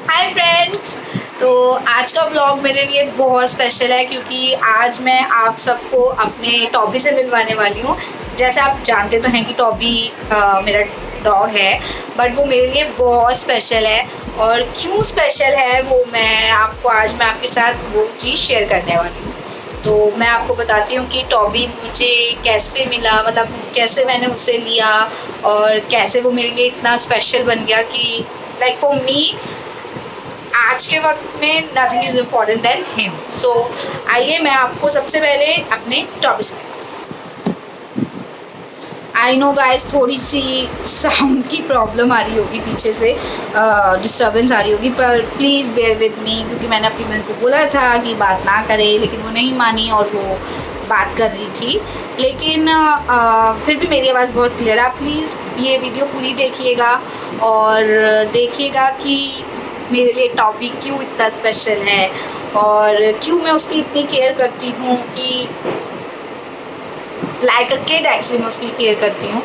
Hi friends. तो आज का व्लॉग मेरे लिए बहुत स्पेशल है क्योंकि आज मैं आप सबको अपने टॉबी से मिलवाने वाली हूँ। जैसे आप जानते तो हैं कि टॉबी मेरा डॉग है, बट वो मेरे लिए बहुत स्पेशल है। और क्यों स्पेशल है वो मैं आपके साथ वो चीज़ शेयर करने वाली हूँ। तो मैं आपको बताती हूँ कि टॉबी मुझे कैसे मिला, मतलब कैसे मैंने उसे लिया और कैसे वो मेरे लिए इतना स्पेशल बन गया कि लाइक फॉर मी आज के वक्त में nothing is important than him. So आइए मैं आपको सबसे पहले अपने टॉपिक से, आई नो गाइस थोड़ी सी साउंड की प्रॉब्लम आ रही होगी, पीछे से डिस्टर्बेंस आ रही होगी, पर प्लीज़ बेयर विद मी क्योंकि मैंने अपनी बहन को बोला था कि बात ना करे, लेकिन वो नहीं मानी और वो बात कर रही थी। लेकिन फिर भी मेरी आवाज़ बहुत क्लियर है। आप प्लीज़ ये वीडियो पूरी देखिएगा और देखिएगा कि मेरे लिए टॉबी क्यों इतना स्पेशल है और क्यों मैं उसकी इतनी केयर करती हूँ कि लाइक अ किड एक्चुअली मैं उसकी केयर करती हूँ।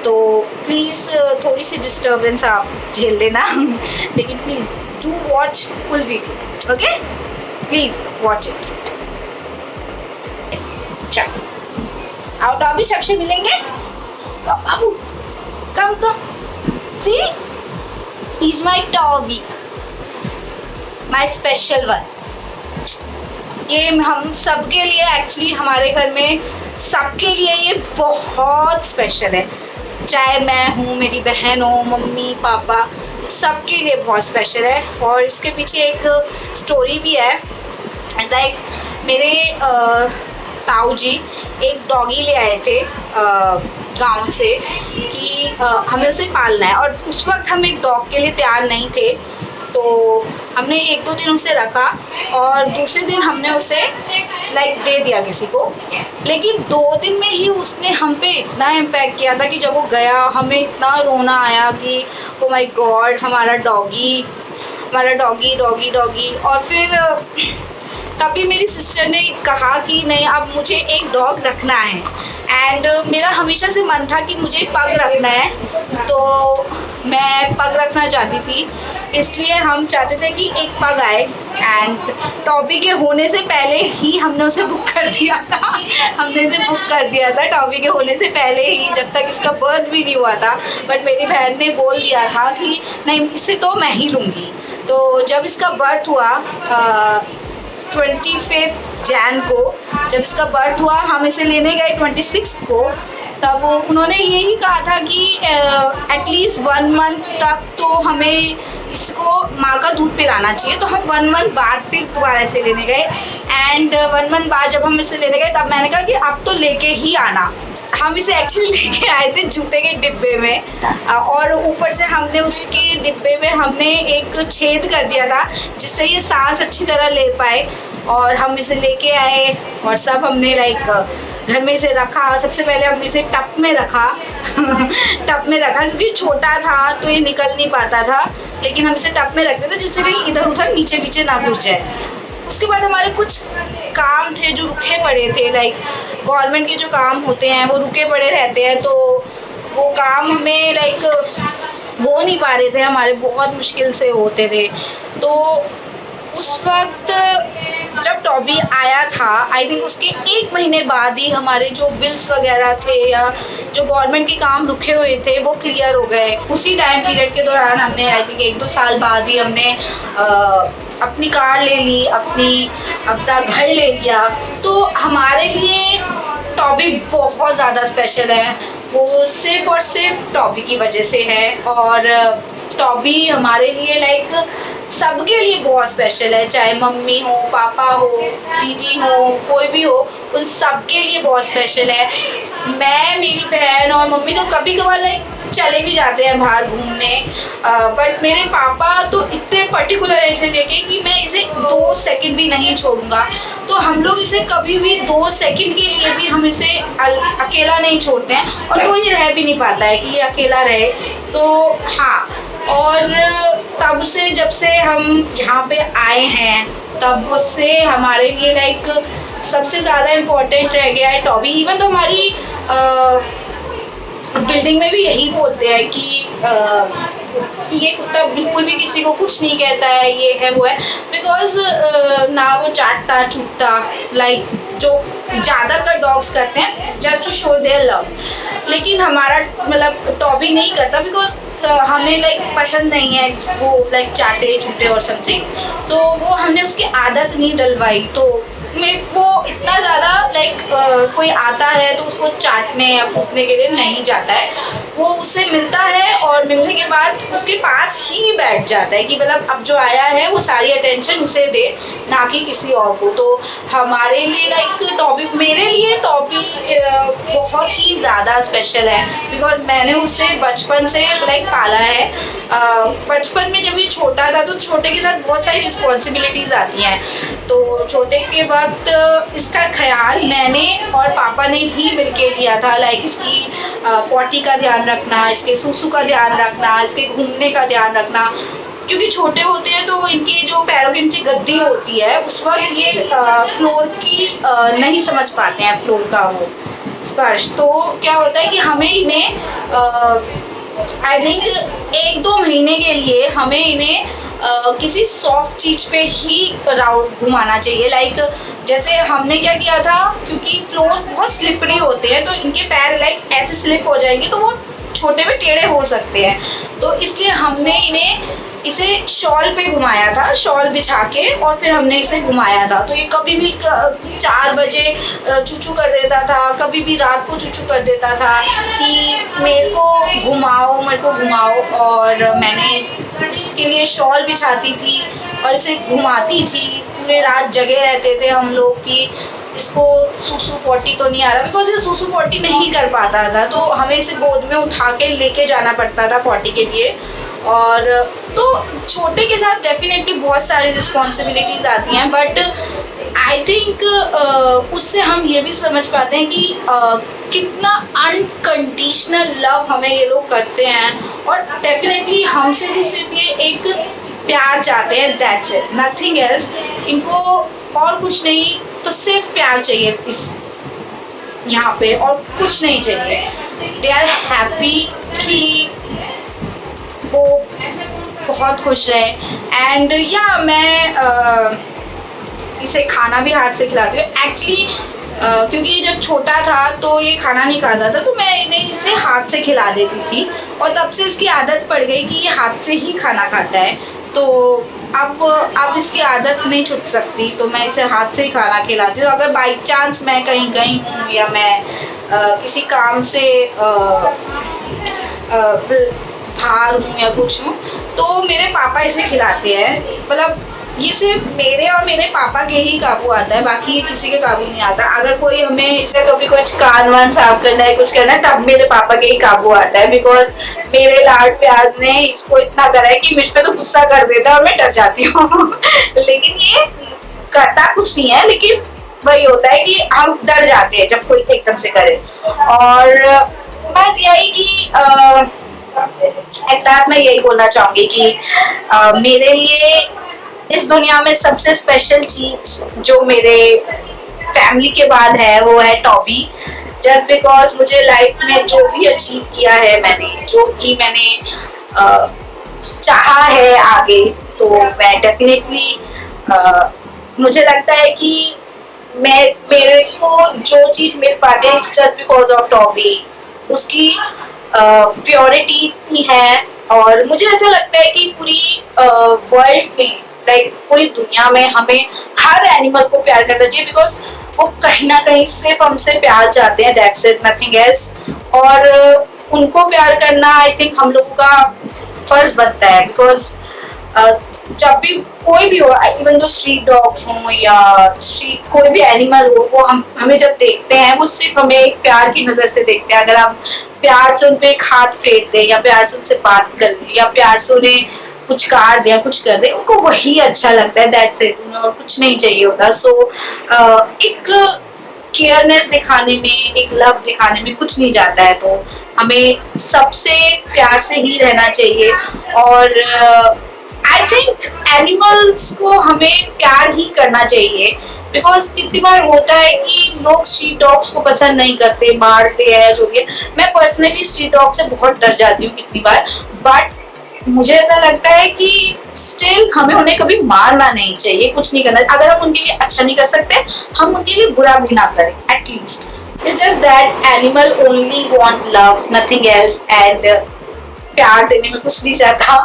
तो प्लीज़ थोड़ी सी डिस्टर्बेंस आप झेल लेना लेकिन please do watch full video, okay? Please watch it. चलो आओ टॉबी सबसे मिलेंगे। कम बाबू, come see is my Toby, my special one. ये हम सबके लिए एक्चुअली हमारे घर में सबके लिए ये बहुत स्पेशल है। चाहे मैं हूँ, मेरी बहन हो, मम्मी पापा, सबके लिए बहुत स्पेशल है। और इसके पीछे एक स्टोरी भी है। लाइक मेरे ताऊ जी एक डॉगी ले आए थे गांव से कि हमें उसे पालना है, और उस वक्त हम एक डॉग के लिए तैयार नहीं थे। तो हमने 1-2 दिन उसे रखा और दूसरे दिन हमने उसे लाइक दे दिया किसी को। लेकिन 2 दिन में ही उसने हम पे इतना इम्पैक्ट किया था कि जब वो गया हमें इतना रोना आया कि ओ माय गॉड हमारा डॉगी डॉगी। और फिर तभी मेरी सिस्टर ने कहा कि नहीं, अब मुझे एक डॉग रखना है। एंड मेरा हमेशा से मन था कि मुझे पग रखना है, तो मैं पग रखना चाहती थी। इसलिए हम चाहते थे कि एक पग आए। एंड टॉबी के होने से पहले ही हमने उसे बुक कर दिया था टॉबी के होने से पहले ही, जब तक इसका बर्थ भी नहीं हुआ था। बट मेरी बहन ने बोल दिया था कि नहीं, इसे तो मैं ही लूँगी। तो जब इसका बर्थ हुआ 25 जैन को, जब इसका बर्थ हुआ, हम इसे लेने गए 26 को। तब उन्होंने यही कहा था कि एटलीस्ट 1 मंथ तक तो हमें इसको माँ का दूध पिलाना चाहिए। तो हम 1 मंथ बाद फिर दोबारा इसे लेने गए। एंड 1 मंथ बाद जब हम इसे लेने गए तब मैंने कहा कि अब तो लेके ही आना। हम इसे एक्चुअली लेके आए थे जूते के डिब्बे में, और ऊपर से हमने उसके डिब्बे में हमने एक छेद कर दिया था जिससे ये सांस अच्छी तरह ले पाए। और हम इसे लेके आए और सब हमने लाइक घर में इसे रखा। सबसे पहले हमने इसे टब में रखा क्योंकि छोटा था तो ये निकल नहीं पाता था, लेकिन हम इसे टब में रखते थे जिससे कहीं इधर उधर नीचे पीछे ना घुस जाए। उसके बाद हमारे कुछ काम थे जो रुके पड़े थे, लाइक गवर्नमेंट के जो काम होते हैं वो रुके पड़े रहते हैं। तो वो काम हमें लाइक हो नहीं पा रहे थे, हमारे बहुत मुश्किल से होते थे। तो उस वक्त जब टॉबी आया था, आई थिंक उसके 1 महीने बाद ही हमारे जो बिल्स वगैरह थे या जो गवर्नमेंट के काम रुके हुए थे वो क्लियर हो गए। उसी टाइम पीरियड के दौरान हमने आई थिंक 1-2 साल बाद ही हमने अपनी कार ले ली, अपना घर ले लिया। तो हमारे लिए टॉबी बहुत ज़्यादा स्पेशल है। वो सिर्फ और सिर्फ टॉबी की वजह से है। और टॉबी हमारे लिए लाइक सबके लिए बहुत स्पेशल है, चाहे मम्मी हो, पापा हो, दीदी हो, कोई भी हो, उन सबके लिए बहुत स्पेशल है। मैं, मेरी बहन और मम्मी तो कभी कभार लाइक चले भी जाते हैं बाहर घूमने, बट मेरे पापा तो इतने पर्टिकुलर है इसे लेके कि मैं इसे 2 सेकंड भी नहीं छोड़ूंगा। तो हम लोग इसे कभी भी 2 सेकंड के लिए भी हम इसे अकेला नहीं छोड़ते हैं, और तो ये रह भी नहीं पाता है कि ये अकेला रहे। तो हाँ, और तब से जब से हम यहाँ पे आए हैं तब से हमारे लिए लाइक सबसे ज़्यादा इम्पोर्टेंट रह गया है टॉबी। इवन तो हमारी बिल्डिंग में भी यही बोलते हैं कि कि ये कुत्ता बिल्कुल भी किसी को कुछ नहीं कहता है, ये है वो है, बिकॉज ना वो चाटता चुटता लाइक जो ज़्यादातर डॉग्स करते हैं just to show their love. लेकिन हमारा मतलब टॉबी नहीं करता बिकॉज हमें लाइक पसंद नहीं है वो लाइक चाटे चूटे और समथिंग, तो वो हमने उसकी आदत नहीं डलवाई। तो वो इतना ज़्यादा लाइक कोई आता है तो उसको चाटने या कूदने के लिए नहीं जाता है, वो उससे मिलता है और मिलने के बाद उसके पास ही बैठ जाता है कि मतलब अब जो आया है वो सारी अटेंशन उसे दे, ना कि किसी और को। तो हमारे लिए लाइक टॉपिक, मेरे लिए टॉपिक बहुत ही ज़्यादा स्पेशल है बिकॉज मैंने उसे बचपन से लाइक पाला है। बचपन में जब ये छोटा था तो छोटे के साथ बहुत सारी रिस्पॉन्सिबिलिटीज़ आती हैं, तो छोटे के वक्त इसका ख्याल मैंने और पापा ने ही मिलके किया था। लाइक इसकी पॉटी का ध्यान रखना, इसके सूसू का ध्यान रखना, इसके घूमने का ध्यान रखना, क्योंकि छोटे होते हैं तो इनके जो पैरों के नीचे गद्दी होती है उस वक्त ये फ्लोर की नहीं समझ पाते हैं, फ्लोर का वो स्पर्श। तो क्या होता है कि हमें इन्हें आई थिंक 1-2 महीने के लिए हमें इन्हें किसी सॉफ्ट चीज पे ही राउंड घुमाना चाहिए। लाइक जैसे हमने क्या किया था, क्योंकि फ्लोर्स बहुत स्लिपरी होते हैं तो इनके पैर लाइक ऐसे स्लिप हो जाएंगे तो वो छोटे में टेढ़े हो सकते हैं, तो इसलिए हमने इसे शॉल पे घुमाया था, शॉल बिछा के, और फिर हमने इसे घुमाया था। तो ये कभी भी 4 बजे चूचू कर देता था, कभी भी रात को चूचू कर देता था कि मेरे को घुमाओ, और मैंने इसके लिए शॉल बिछाती थी और इसे घुमाती थी। पूरे रात जगे रहते थे हम लोग कि इसको सूसू पॉटी तो नहीं आ रहा, बिकॉज ये सूसू पॉटी नहीं कर पाता था, तो हमें इसे गोद में उठा के लेके जाना पड़ता था पॉटी के लिए। और तो छोटे के साथ डेफिनेटली बहुत सारी रिस्पॉन्सिबिलिटीज़ आती हैं, बट आई थिंक उससे हम ये भी समझ पाते हैं कि कितना अनकंडीशनल लव हमें ये लोग करते हैं, और डेफिनेटली हमसे भी सिर्फ ये एक प्यार चाहते हैं, दैट्स इट, नथिंग एल्स। इनको और कुछ नहीं, तो सिर्फ प्यार चाहिए इस यहाँ पे, और कुछ नहीं चाहिए। दे आर हैप्पी कि वो बहुत खुश रहे। एंड या मैं इसे खाना भी हाथ से खिलाती हूँ एक्चुअली, क्योंकि ये जब छोटा था तो ये खाना नहीं खाता था, तो मैं इसे हाथ से खिला देती थी, और तब से इसकी आदत पड़ गई कि ये हाथ से ही खाना खाता है। तो अब इसकी आदत नहीं छूट सकती, तो मैं इसे हाथ से ही खाना खिलाती हूँ। अगर बाई चांस मैं कहीं गई हूँ या मैं किसी काम से बाहर हूँ या कुछ हूँ, तो मेरे पापा इसे खिलाते हैं। मतलब ये सिर्फ मेरे और मेरे पापा के ही काबू आता है, बाकी ये किसी के काबू नहीं आता। अगर कोई हमें इसे कभी कुछ कान वान साफ करना है, कुछ करना है, तब मेरे पापा के ही काबू आता है, बिकॉज मेरे लाड प्यार ने इसको इतना करा है कि मुझ पे तो गुस्सा कर देता है और मैं डर जाती हूँ लेकिन ये करता कुछ नहीं है, लेकिन वही होता है कि हम डर जाते हैं जब कोई एकदम से करे। और बस यही कि एट लास्ट मैं यही बोलना चाहूंगी कि मेरे लिए इस दुनिया में सबसे स्पेशल चीज जो मेरे फैमिली के बाद है वो है टॉबी। जस्ट बिकॉज मुझे लाइफ में जो भी अचीव किया है मैंने, जो भी मैंने चाहा है आगे, तो मैं डेफिनेटली मुझे लगता है कि मेरे को जो चीज मिल पाती है जस्ट बिकॉज ऑफ टॉबी, उसकी प्योरिटी इतनी है। और मुझे ऐसा लगता है कि पूरी वर्ल्ड में, लाइक पूरी दुनिया में, हमें हर एनिमल को प्यार करना चाहिए, बिकॉज वो कहीं ना कहीं सिर्फ हमसे प्यार चाहते हैं, दैट्स इट, नथिंग एल्स। और उनको प्यार करना आई थिंक हम लोगों का फर्ज बनता है, बिकॉज जब भी कोई भी हो, इवन दो स्ट्रीट डॉग्स हो या स्ट्रीट कोई भी एनिमल हो, वो हमें जब देखते हैं वो सिर्फ हमें एक प्यार की नजर से देखते हैं। अगर हम प्यार से उन पे एक हाथ फेंक दें, या प्यार से उनसे बात कर लें, या प्यार से उन्हें कुछ कार दें, कुछ कर दें, उनको वही अच्छा लगता है, दैट्स इट, उन्हें और कुछ नहीं चाहिए होता। सो एक केयरनेस दिखाने में, एक लव दिखाने में कुछ नहीं जाता है, तो हमें सबसे प्यार से ही रहना चाहिए। और आई थिंक एनिमल्स को हमें प्यार ही करना चाहिए, बिकॉज कितनी बार होता है कि लोग स्ट्रीट डॉग्स को पसंद नहीं करते, मारते हैं, जो भी है। मैं पर्सनली स्ट्रीट डॉग से बहुत डर जाती हूँ कितनी बार, बट मुझे ऐसा लगता है कि स्टिल हमें उन्हें कभी मारना नहीं चाहिए, कुछ नहीं करना। अगर हम उनके लिए अच्छा नहीं कर सकते, हम उनके लिए बुरा भी ना करें at least. It's just that animal only want love, nothing else, and प्यार देने में कुछ नहीं चाहता।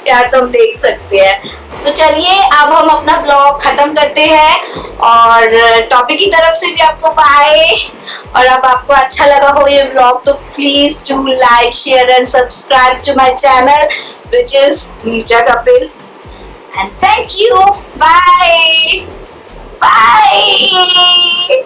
प्यार तो हम देख सकते हैं। तो चलिए अब हम अपना ब्लॉग खत्म करते हैं, और टॉपिक की तरफ से भी आपको बाय। और अब आपको अच्छा लगा हो ये ब्लॉग तो please do like, share and subscribe to my channel which is Neerja Kapil, and thank you. Bye. Bye.